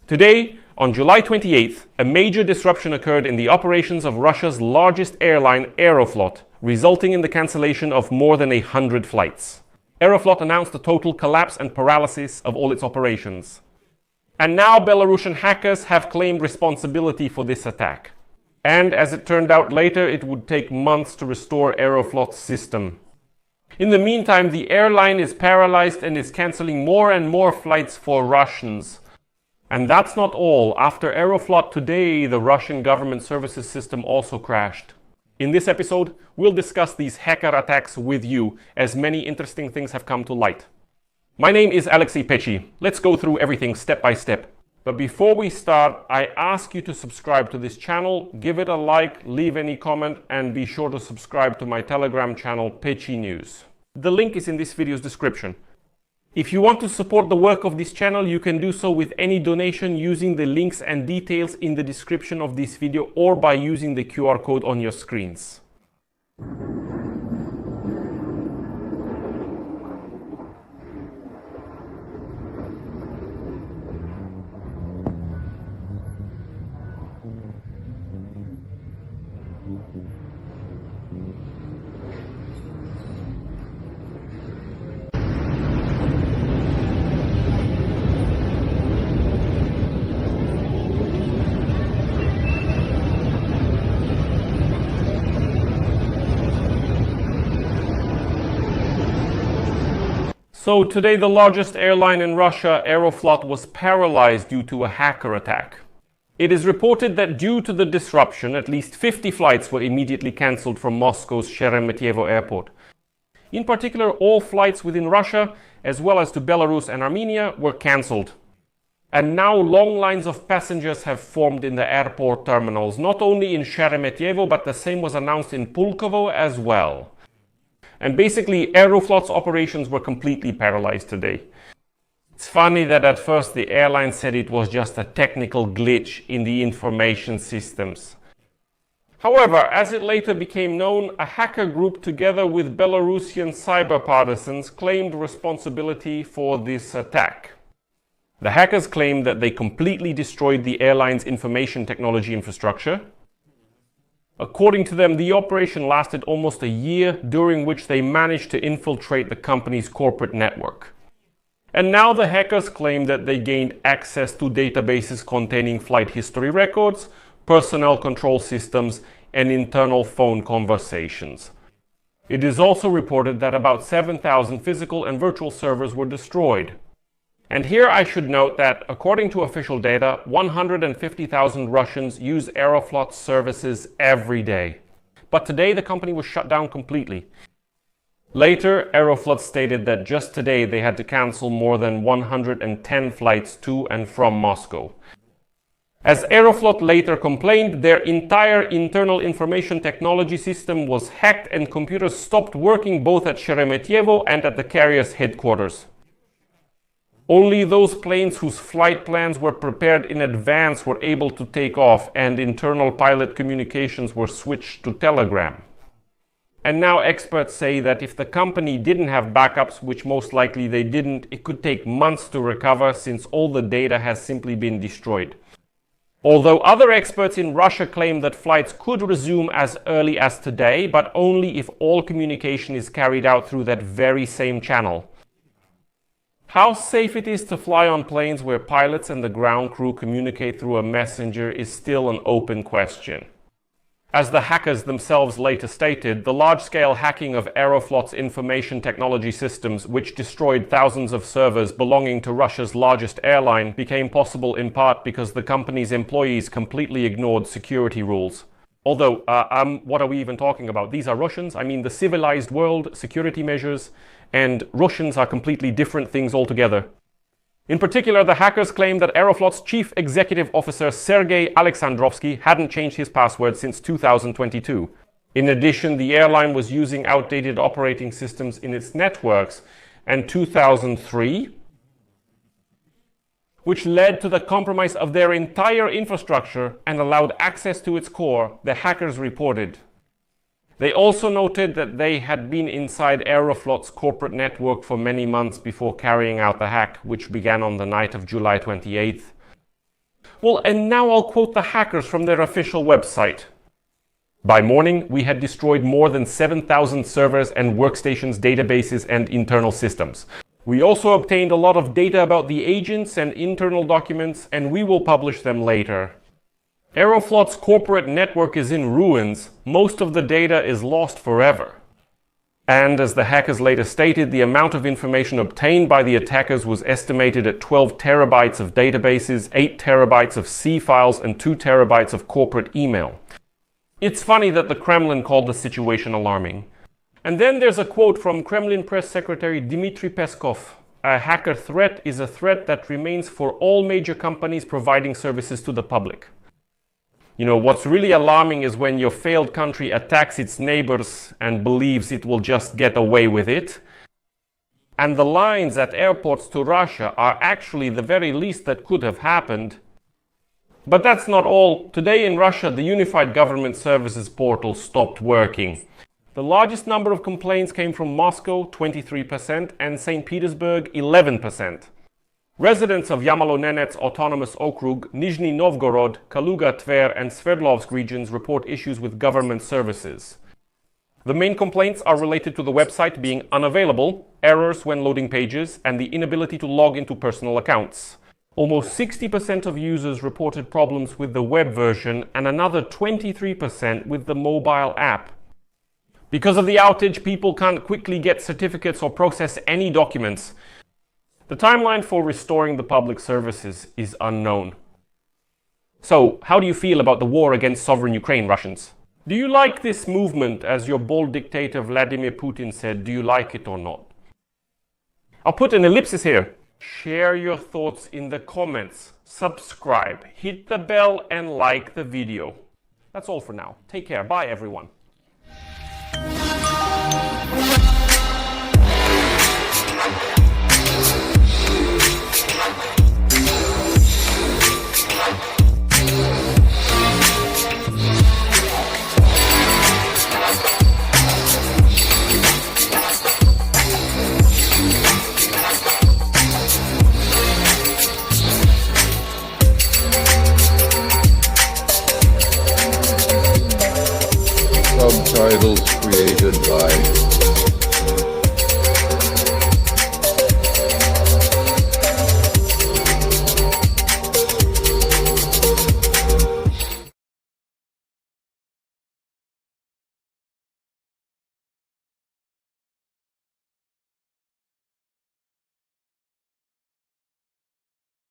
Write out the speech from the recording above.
Today, on July 28th, a major disruption occurred in the operations of Russia's largest airline, Aeroflot, resulting in the cancellation of more than 100 flights. Aeroflot announced a total collapse and paralysis of all its operations. And now Belarusian hackers have claimed responsibility for this attack. And as it turned out later, it would take months to restore Aeroflot's system. In the meantime, the airline is paralyzed and is cancelling more and more flights for Russians. And that's not all. After Aeroflot today, the Russian government services system also crashed. In this episode, we'll discuss these hacker attacks with you, as many interesting things have come to light. My name is Pechey. Let's go through everything step by step. But before we start, I ask you to subscribe to this channel, give it a like, leave any comment, and be sure to subscribe to my Telegram channel, Pechey News. The link is in this video's description. If you want to support the work of this channel, you can do so with any donation using the links and details in the description of this video or by using the QR code on your screens. So today the largest airline in Russia, Aeroflot, was paralyzed due to a hacker attack. It is reported that due to the disruption, at least 50 flights were immediately cancelled from Moscow's Sheremetyevo airport. In particular, all flights within Russia, as well as to Belarus and Armenia, were cancelled. And now long lines of passengers have formed in the airport terminals, not only in Sheremetyevo, but the same was announced in Pulkovo as well. And basically, Aeroflot's operations were completely paralyzed today. It's funny that at first the airline said it was just a technical glitch in the information systems. However, as it later became known, a hacker group together with Belarusian cyber partisans claimed responsibility for this attack. The hackers claimed that they completely destroyed the airline's information technology infrastructure. According to them, the operation lasted almost a year, during which they managed to infiltrate the company's corporate network. And now the hackers claim that they gained access to databases containing flight history records, personnel control systems, and internal phone conversations. It is also reported that about 7,000 physical and virtual servers were destroyed. And here I should note that, according to official data, 150,000 Russians use Aeroflot's services every day. But today the company was shut down completely. Later, Aeroflot stated that just today they had to cancel more than 110 flights to and from Moscow. As Aeroflot later complained, their entire internal information technology system was hacked and computers stopped working both at Sheremetyevo and at the carrier's headquarters. Only those planes whose flight plans were prepared in advance were able to take off, and internal pilot communications were switched to Telegram. And now experts say that if the company didn't have backups, which most likely they didn't, it could take months to recover since all the data has simply been destroyed. Although other experts in Russia claim that flights could resume as early as today, but only if all communication is carried out through that very same channel. How safe it is to fly on planes where pilots and the ground crew communicate through a messenger is still an open question. As the hackers themselves later stated, the large-scale hacking of Aeroflot's information technology systems, which destroyed thousands of servers belonging to Russia's largest airline, became possible in part because the company's employees completely ignored security rules. Although, what are we even talking about? These are Russians. I mean, the civilized world, security measures, and Russians are completely different things altogether. In particular, the hackers claim that Aeroflot's chief executive officer Sergei Alexandrovsky hadn't changed his password since 2022. In addition, the airline was using outdated operating systems in its networks, and 2003, which led to the compromise of their entire infrastructure and allowed access to its core, the hackers reported. They also noted that they had been inside Aeroflot's corporate network for many months before carrying out the hack, which began on the night of July 28th. Well, and now I'll quote the hackers from their official website. By morning, we had destroyed more than 7,000 servers and workstations, databases, and internal systems. We also obtained a lot of data about the agents and internal documents, and we will publish them later. Aeroflot's corporate network is in ruins. Most of the data is lost forever. And as the hackers later stated, the amount of information obtained by the attackers was estimated at 12 terabytes of databases, 8 terabytes of C files, and 2 terabytes of corporate email. It's funny that the Kremlin called the situation alarming. And then there's a quote from Kremlin press secretary Dmitry Peskov. A hacker threat is a threat that remains for all major companies providing services to the public. You know, what's really alarming is when your failed country attacks its neighbors and believes it will just get away with it. And the lines at airports to Russia are actually the very least that could have happened. But that's not all. Today in Russia, the Unified Government Services portal stopped working. The largest number of complaints came from Moscow, 23%, and St. Petersburg, 11%. Residents of Yamalo-Nenets Autonomous Okrug, Nizhny Novgorod, Kaluga, Tver, and Sverdlovsk regions report issues with government services. The main complaints are related to the website being unavailable, errors when loading pages, and the inability to log into personal accounts. Almost 60% of users reported problems with the web version and another 23% with the mobile app. Because of the outage, people can't quickly get certificates or process any documents. The timeline for restoring the public services is unknown. So, how do you feel about the war against sovereign Ukraine, Russians? Do you like this movement, as your bold dictator Vladimir Putin said? Do you like it or not? I'll put an ellipsis here. Share your thoughts in the comments, subscribe, hit the bell, and like the video. That's all for now. Take care. Bye, everyone. Subtitles created by